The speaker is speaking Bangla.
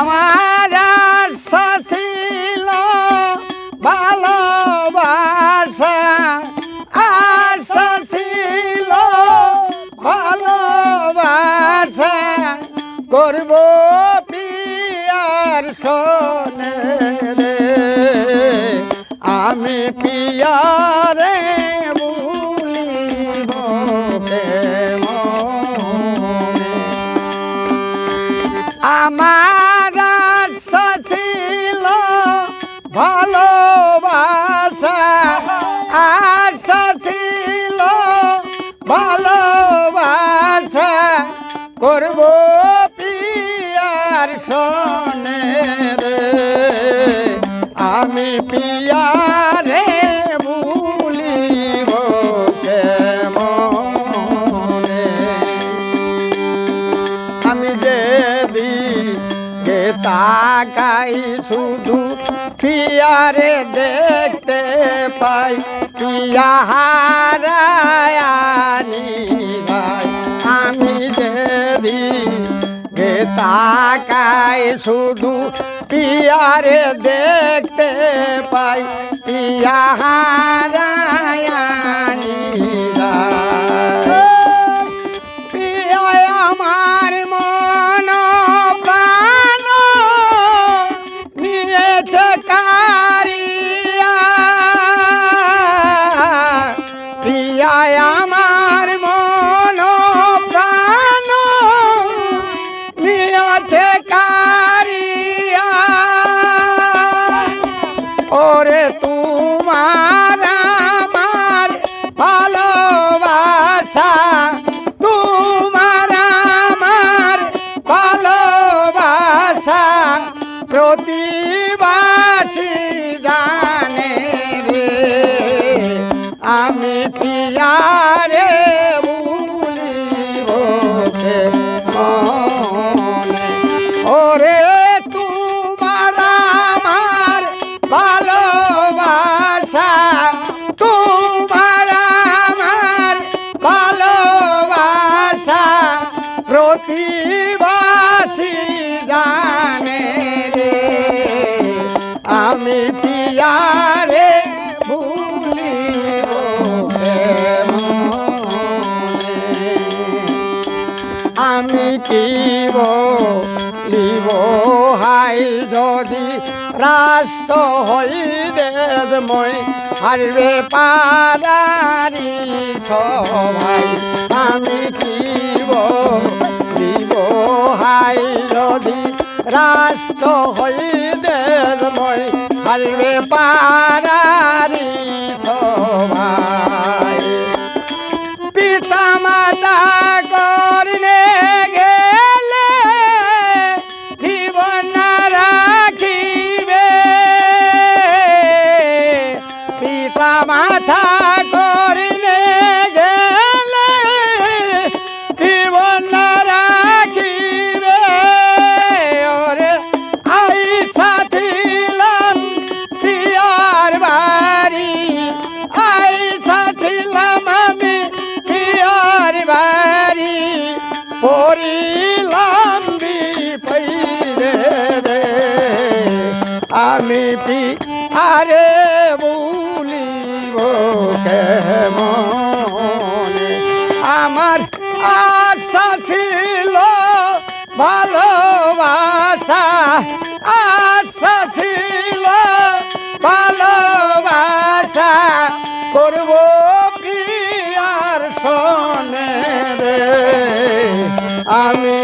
আমার আশা ছিল ভালোবাসা, আশা ছিল ভালোবাসা, করব পিয়ার সনে রে, আমি পিয়ারে ভুলিব কেমনে। আমার আশা ছিল ভালোবাসা, আশা ছিল ভালোবাসা, করব পিয়ার সনে রে, আমি পিয়ারে ভুলিব কেমনে। আমি যেদিকে তাকাই শুধু পিয়ারে দেখতে পাই, পিয়া হারায়ানি ভাই। আমি যেদিকে তাকাই শুধু পিয়ারে দেখতে পাই, পিয়া হারায়ানি ভাই। পিয়া আমার মন প্রাণ নিয়েছে কারিয়া, পিয়া আমার মন প্রাণ নিয়েছে কারিয়া। ওরে তোমার আমার ভালোবাসা, তোমার আমার ভালোবাসা, প্রতিবাসী জানে রে, আমি পিয়ারে ভুলিব কেমনে। ওরে তোমার আমার ভালোবাসা, তোমার আমার ভালোবাসা, প্রতিবাসী জানে রে, আমি পিয়ারে ভুলিব কেমনে। আমি কি বলিব হাই যদি রাষ্ট্র হইবে মই হারবে পারারি সবাই। আমি কি বলিব হাই যদি রাষ্ট্র হইবে মই হারবে পারারি সবাই। পিতা মাতা করলে গেলে জীবন রাখিবে, পিতা মাতা করলে গেলে জীবন রাখিবে। ওরে আইসা ছিলাম পিয়ার বাড়ি, আইসা ছিলাম আমি পিয়ার বাড়ি, পড়িলাম বিপদে রে, আমি পিয়ারে ভুলিব কেমনে। আমার আশা ছিল ভালোবাসা, আশা ছিল ভালোবাসা, করব পিয়ার সনে রে, আমি